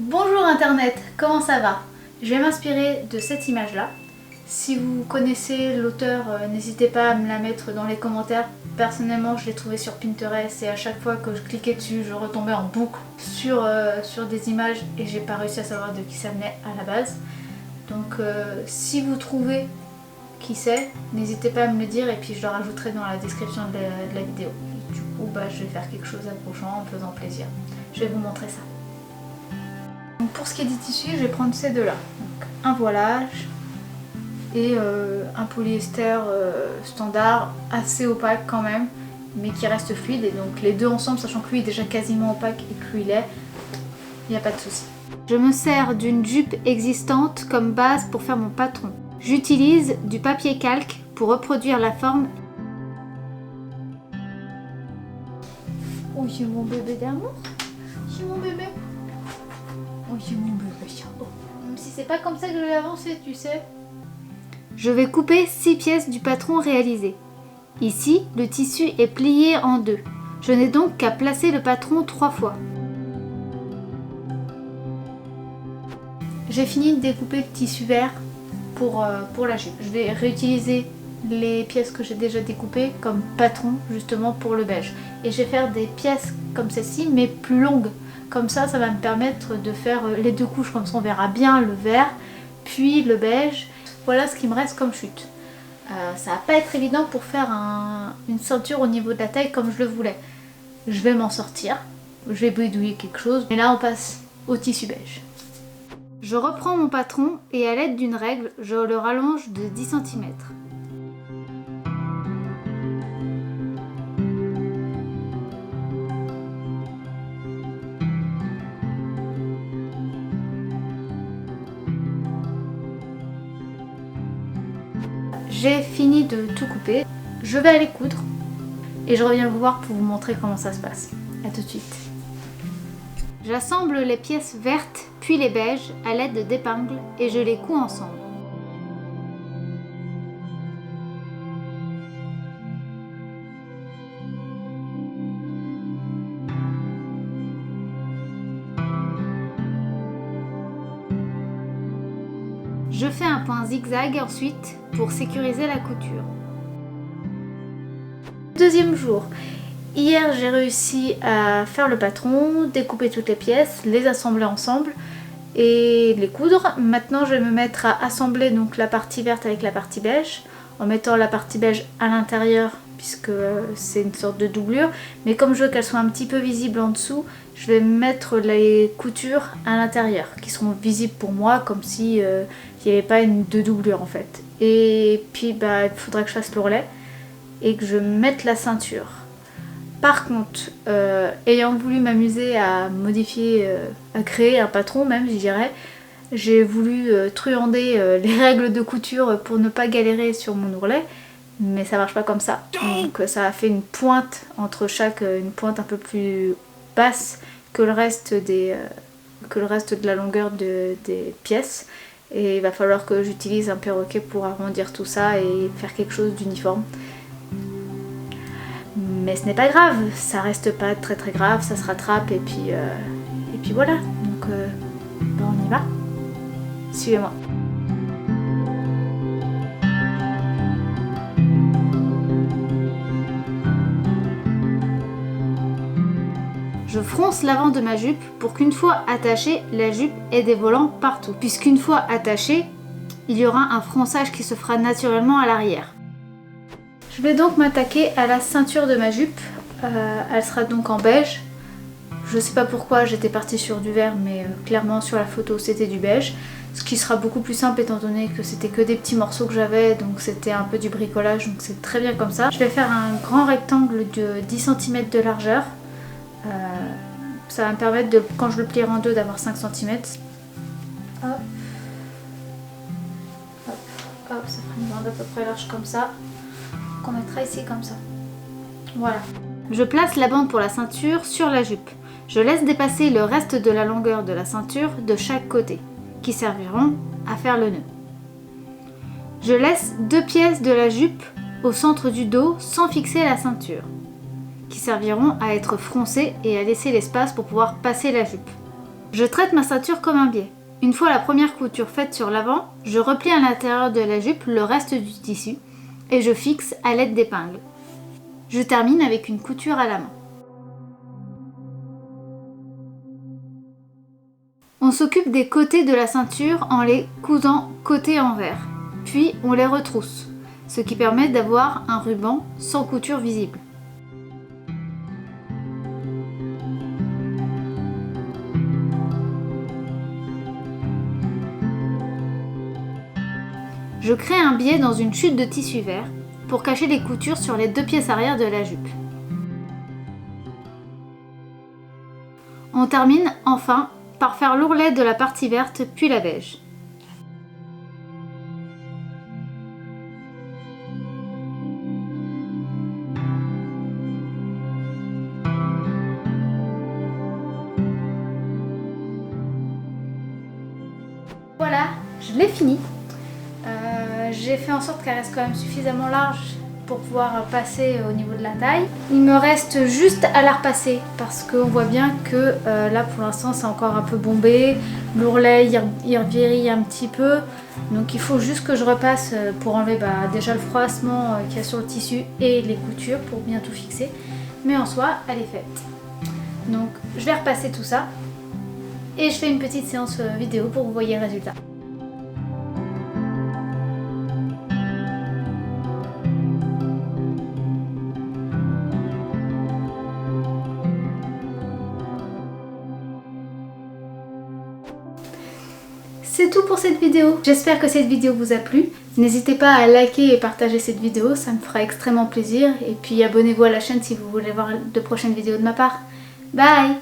Bonjour Internet, comment ça va? Je vais m'inspirer de cette image-là. Si vous connaissez l'auteur, n'hésitez pas à me la mettre dans les commentaires. Personnellement, je l'ai trouvée sur Pinterest et à chaque fois que je cliquais dessus, je retombais en boucle sur des images et j'ai pas réussi à savoir de qui ça venait à la base. Donc si vous trouvez qui c'est, n'hésitez pas à me le dire et puis je le rajouterai dans la description de la vidéo. Du coup, je vais faire quelque chose d'approchant en faisant plaisir. Je vais vous montrer ça. Donc pour ce qui est des tissus, je vais prendre ces deux-là. Un voilage et un polyester standard, assez opaque quand même, mais qui reste fluide. Et donc les deux ensemble, sachant que lui est déjà quasiment opaque et que lui il est, il n'y a pas de souci. Je me sers d'une jupe existante comme base pour faire mon patron. J'utilise du papier calque pour reproduire la forme. Oh, j'ai mon bébé d'amour. J'ai mon bébé. Oh, j'ai mon bébé. Oh. Même si c'est pas comme ça que je vais avancer, tu sais. Je vais couper 6 pièces du patron réalisé. Ici, le tissu est plié en deux. Je n'ai donc qu'à placer le patron 3 fois. J'ai fini de découper le tissu vert pour la jupe. Je vais réutiliser les pièces que j'ai déjà découpées comme patron justement pour le beige. Et je vais faire des pièces comme celle-ci mais plus longues. Comme ça, ça va me permettre de faire les deux couches, comme ça on verra bien le vert, puis le beige. Voilà ce qui me reste comme chute. Ça va pas être évident pour faire une ceinture au niveau de la taille comme je le voulais. Je vais m'en sortir, je vais bidouiller quelque chose. Et là on passe au tissu beige. Je reprends mon patron et à l'aide d'une règle, je le rallonge de 10 cm. J'ai fini de tout couper. Je vais aller coudre et je reviens vous voir pour vous montrer comment ça se passe. A tout de suite. J'assemble les pièces vertes puis les beiges à l'aide d'épingles et je les couds ensemble. Je fais un point zigzag ensuite pour sécuriser la couture. Deuxième jour. Hier j'ai réussi à faire le patron, découper toutes les pièces, les assembler ensemble et les coudre. Maintenant je vais me mettre à assembler donc la partie verte avec la partie beige en mettant la partie beige à l'intérieur puisque c'est une sorte de doublure. Mais comme je veux qu'elle soit un petit peu visible en dessous, je vais mettre les coutures à l'intérieur qui seront visibles pour moi comme si il n'y avait pas de doublure en fait. Et puis il faudra que je fasse l'ourlet et que je mette la ceinture. Par contre, ayant voulu m'amuser à modifier, à créer un patron même je dirais, j'ai voulu truander les règles de couture pour ne pas galérer sur mon ourlet, mais ça marche pas comme ça. Donc ça a fait une pointe entre chaque, une pointe un peu plus basse que le reste de la longueur des pièces. Et il va falloir que j'utilise un perroquet pour arrondir tout ça et faire quelque chose d'uniforme. Mais ce n'est pas grave, ça reste pas très grave, ça se rattrape et puis voilà. Donc on y va. Suivez-moi. Je fronce l'avant de ma jupe pour qu'une fois attachée, la jupe ait des volants partout. Puisqu'une fois attachée, il y aura un fronçage qui se fera naturellement à l'arrière. Je vais donc m'attaquer à la ceinture de ma jupe. Elle sera donc en beige. Je sais pas pourquoi j'étais partie sur du vert, mais clairement sur la photo c'était du beige. Ce qui sera beaucoup plus simple étant donné que c'était que des petits morceaux que j'avais, donc c'était un peu du bricolage, donc c'est très bien comme ça. Je vais faire un grand rectangle de 10 cm de largeur. Ça va me permettre, quand je le plierai en deux, d'avoir 5 cm. Hop. Hop. Hop, ça fera une bande à peu près large comme ça. Qu'on mettra ici comme ça. Voilà. Je place la bande pour la ceinture sur la jupe. Je laisse dépasser le reste de la longueur de la ceinture de chaque côté, qui serviront à faire le nœud. Je laisse 2 pièces de la jupe au centre du dos sans fixer la ceinture, qui serviront à être froncées et à laisser l'espace pour pouvoir passer la jupe. Je traite ma ceinture comme un biais. Une fois la première couture faite sur l'avant, je replie à l'intérieur de la jupe le reste du tissu et je fixe à l'aide d'épingles. Je termine avec une couture à la main. On s'occupe des côtés de la ceinture en les cousant côté envers, puis on les retrousse, ce qui permet d'avoir un ruban sans couture visible. Je crée un biais dans une chute de tissu vert pour cacher les coutures sur les 2 pièces arrière de la jupe. On termine enfin par faire l'ourlet de la partie verte puis la beige. Voilà, je l'ai fini. J'ai fait en sorte qu'elle reste quand même suffisamment large pour pouvoir passer au niveau de la taille. Il me reste juste à la repasser parce qu'on voit bien que là pour l'instant c'est encore un peu bombé. L'ourlet il virille un petit peu. Donc il faut juste que je repasse pour enlever déjà le froissement qu'il y a sur le tissu et les coutures pour bien tout fixer. Mais en soi elle est faite. Donc je vais repasser tout ça et je fais une petite séance vidéo pour que vous voyez le résultat. C'est tout pour cette vidéo. J'espère que cette vidéo vous a plu. N'hésitez pas à liker et partager cette vidéo, ça me fera extrêmement plaisir. Et puis abonnez-vous à la chaîne si vous voulez voir de prochaines vidéos de ma part. Bye!